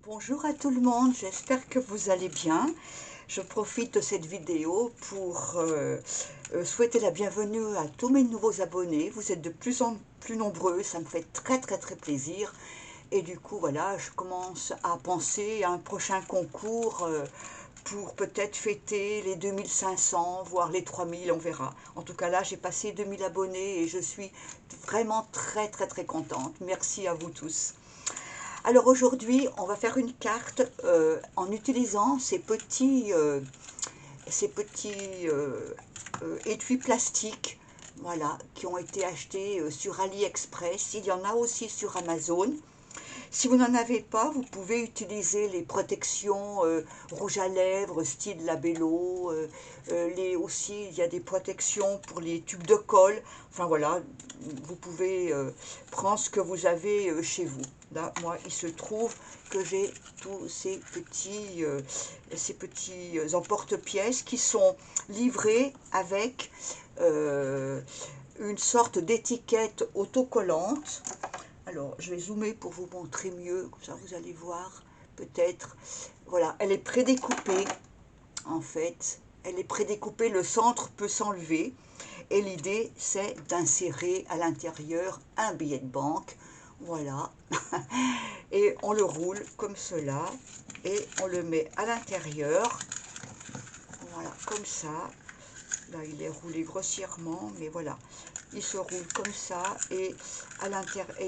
Bonjour à tout le monde, j'espère que vous allez bien. Je profite de cette vidéo pour souhaiter la bienvenue à tous mes nouveaux abonnés. Vous êtes de plus en plus nombreux, ça me fait très plaisir. Et du coup, voilà, je commence à penser à un prochain concours pour peut-être fêter les 2500, voire les 3000, on verra. En tout cas, là, j'ai passé 2000 abonnés et je suis vraiment très contente. Merci à vous tous. Alors aujourd'hui, on va faire une carte en utilisant ces petits étuis plastiques, voilà, qui ont été achetés sur AliExpress. Il y en a aussi sur Amazon. Si vous n'en avez pas, vous pouvez utiliser les protections rouge à lèvres, style Labello. Aussi, il y a des protections pour les tubes de colle. Enfin voilà, vous pouvez prendre ce que vous avez chez vous. Là, moi, il se trouve que j'ai tous ces petits emporte-pièces qui sont livrés avec une sorte d'étiquette autocollante. Alors, je vais zoomer pour vous montrer mieux, comme ça vous allez voir, peut-être. Voilà, elle est prédécoupée, en fait. Elle est prédécoupée, le centre peut s'enlever. Et l'idée, c'est d'insérer à l'intérieur un billet de banque. Voilà. Et on le roule comme cela. Et on le met à l'intérieur. Voilà, comme ça. Là, il est roulé grossièrement, mais voilà. Il se roule comme ça et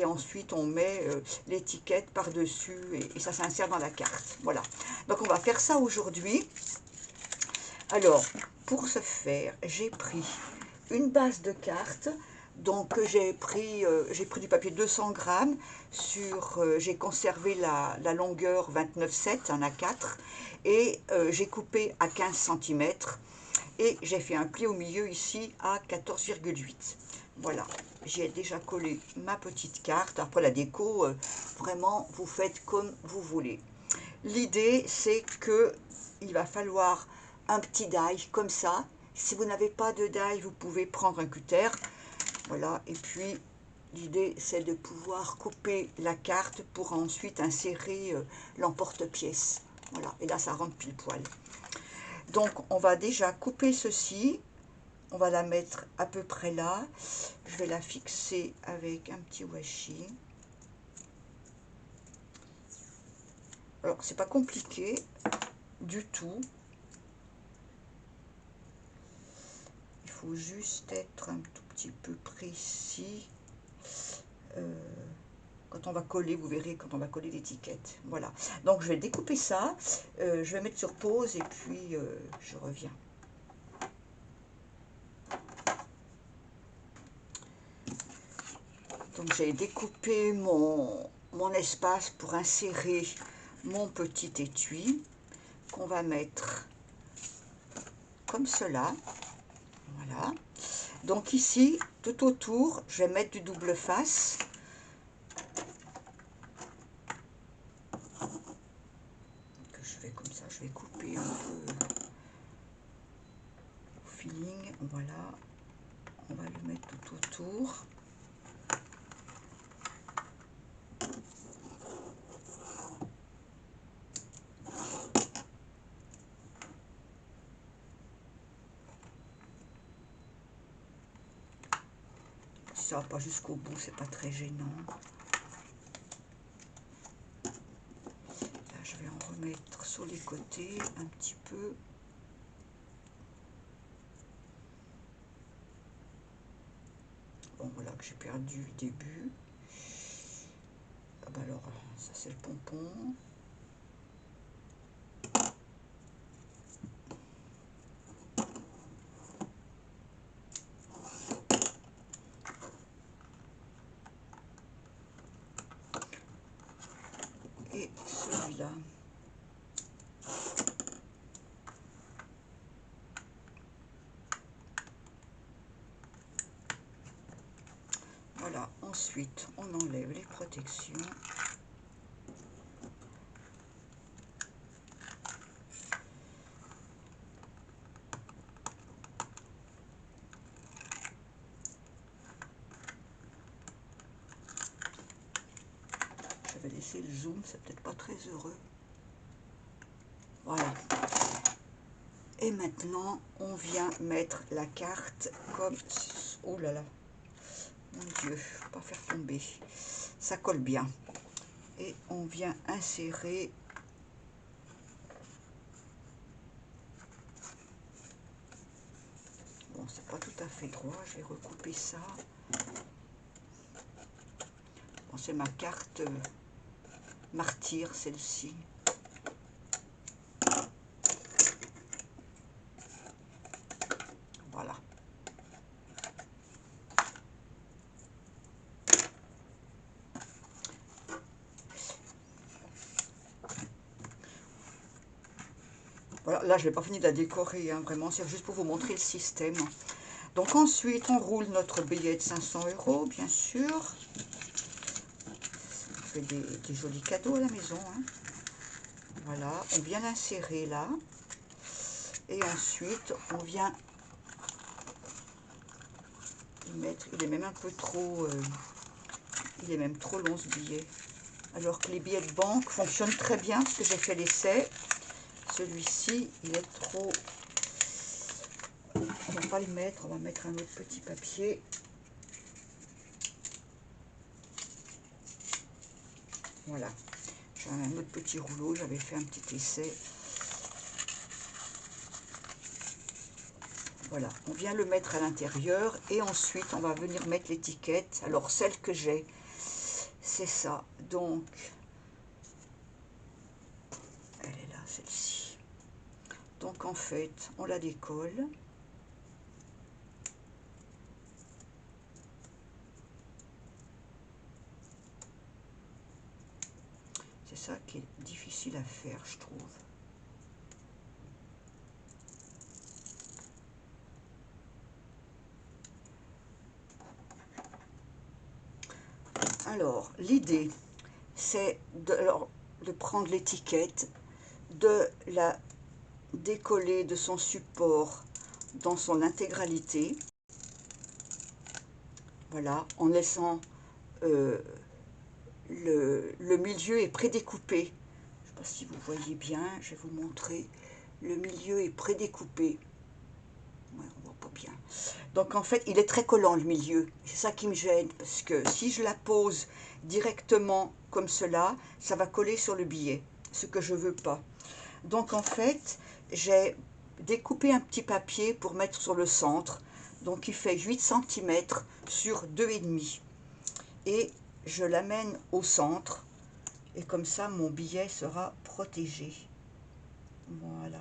ensuite on met l'étiquette par-dessus et ça s'insère dans la carte. Voilà. Donc on va faire ça aujourd'hui. Alors, pour ce faire, j'ai pris une base de carte. Donc j'ai pris du papier 200 grammes, j'ai conservé la longueur 29,7, un A4, et j'ai coupé à 15 cm. Et j'ai fait un pli au milieu ici à 14,8. Voilà, j'ai déjà collé ma petite carte. Après la déco, vraiment, vous faites comme vous voulez. L'idée, c'est que il va falloir un petit die comme ça. Si vous n'avez pas de die, vous pouvez prendre un cutter. Voilà, et puis l'idée, c'est de pouvoir couper la carte pour ensuite insérer l'emporte-pièce. Voilà, et là, ça rentre pile poil. Donc, on va déjà couper ceci. On va la mettre à peu près là. Je vais la fixer avec un petit washi. Alors, c'est pas compliqué du tout. Il faut juste être un tout petit peu précis. Quand on va coller, vous verrez quand on va coller l'étiquette. Voilà. Donc, je vais découper ça. Je vais mettre sur pause et puis je reviens. Donc j'ai découpé mon espace pour insérer mon petit étui qu'on va mettre comme cela. Voilà. Donc ici, tout autour, je vais mettre du double face. Que je vais comme ça, je vais couper un peu au feeling. Voilà. On va le mettre tout autour. Si ça va pas jusqu'au bout, c'est pas très gênant. Là, je vais en remettre sur les côtés un petit peu. Bon, voilà que j'ai perdu le début. Ah bah alors, ça c'est le pompon. Et celui-là. Voilà, ensuite on enlève les protections. Je vais laisser augmenter le zoom, c'est peut-être pas très heureux. Voilà. Et maintenant, on vient mettre la carte comme... Oh là là, mon Dieu, faut pas faire tomber. Ça colle bien. Et on vient insérer... Bon, c'est pas tout à fait droit, je vais recouper ça. Bon, c'est ma carte martyr, celle-ci. Voilà. Voilà, là je n'ai pas fini de la décorer, hein, vraiment, c'est juste pour vous montrer le système. Donc ensuite, on roule notre billet de 500 €, bien sûr. On fait des jolis cadeaux à la maison, hein. Voilà, on vient l'insérer là. Et ensuite, on vient y mettre, il est même un peu trop... il est même trop long ce billet. Alors que les billets de banque fonctionnent très bien, parce que j'ai fait l'essai. Celui-ci, il est trop... On va pas le mettre, on va mettre un autre petit papier. Voilà. J'ai un autre petit rouleau, j'avais fait un petit essai. Voilà, on vient le mettre à l'intérieur et ensuite on va venir mettre l'étiquette. Alors celle que j'ai, c'est ça. Donc, elle est là, celle-ci. Donc en fait, on la décolle. C'est ça qui est difficile à faire, je trouve. Alors, l'idée, c'est de prendre l'étiquette, de la décoller de son support dans son intégralité. Voilà, en laissant le milieu est prédécoupé. Je ne sais pas si vous voyez bien, je vais vous montrer. Le milieu est prédécoupé. Ouais, on voit pas bien. Donc en fait, il est très collant le milieu. C'est ça qui me gêne, parce que si je la pose directement comme cela, ça va coller sur le billet, ce que je veux pas. Donc en fait, j'ai découpé un petit papier pour mettre sur le centre. Donc il fait 8 cm sur 2,5. Et je l'amène au centre. Et comme ça, mon billet sera protégé. Voilà.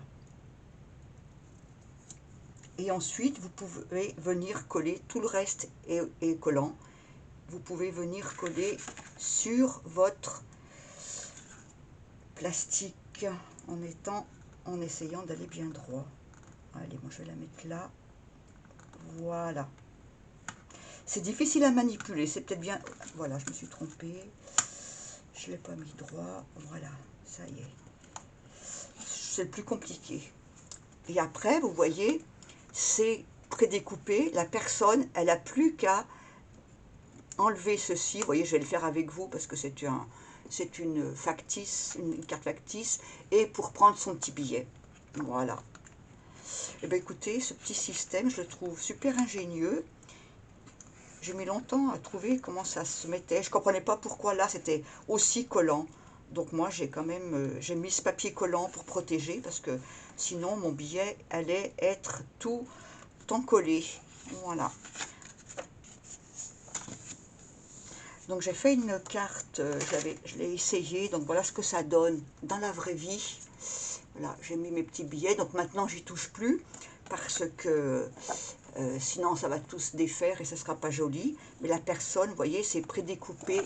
Et ensuite, vous pouvez venir coller, tout le reste est collant. Vous pouvez venir coller sur votre plastique en essayant d'aller bien droit. Allez, moi je vais la mettre là. Voilà. C'est difficile à manipuler, c'est peut-être bien... Voilà, je me suis trompée. Je ne l'ai pas mis droit. Voilà, ça y est. C'est le plus compliqué. Et après, vous voyez, c'est prédécoupé. La personne, elle n'a plus qu'à enlever ceci. Vous voyez, je vais le faire avec vous parce que c'est une factice, une carte factice. Et pour prendre son petit billet. Voilà. Et bien écoutez, ce petit système, je le trouve super ingénieux. J'ai mis longtemps à trouver comment ça se mettait. Je ne comprenais pas pourquoi là c'était aussi collant. Donc moi j'ai quand même j'ai mis ce papier collant pour protéger parce que sinon mon billet allait être tout collé. Voilà. Donc j'ai fait une carte, je l'ai essayé, donc voilà ce que ça donne dans la vraie vie. Voilà, j'ai mis mes petits billets, donc maintenant j'y touche plus parce que sinon ça va tout se défaire et ça sera pas joli. Mais la personne, vous voyez, c'est prédécoupé.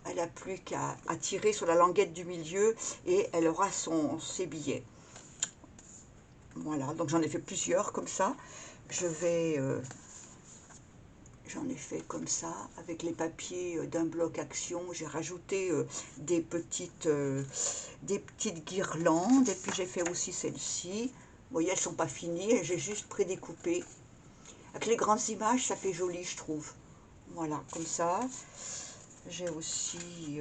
Elle n'a plus qu'à tirer sur la languette du milieu et elle aura ses billets. Voilà, donc j'en ai fait plusieurs comme ça. J'en ai fait comme ça, avec les papiers d'un bloc action. J'ai rajouté des petites guirlandes. Et puis j'ai fait aussi celle-ci. Vous voyez, elles ne sont pas finies, j'ai juste prédécoupé. Avec les grandes images, ça fait joli, je trouve. Voilà, comme ça. J'ai aussi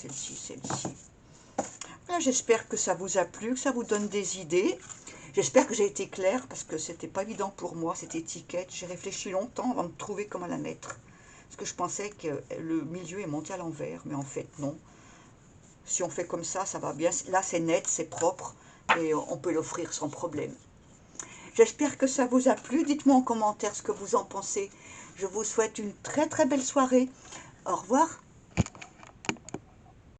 celle-ci, celle-ci. Voilà, j'espère que ça vous a plu, que ça vous donne des idées. J'espère que j'ai été claire, parce que c'était pas évident pour moi, cette étiquette. J'ai réfléchi longtemps avant de trouver comment la mettre. Parce que je pensais que le milieu est monté à l'envers, mais en fait, non. Si on fait comme ça va bien. Là, c'est net, c'est propre, et on peut l'offrir sans problème. J'espère que ça vous a plu. Dites-moi en commentaire ce que vous en pensez. Je vous souhaite une très très belle soirée. Au revoir.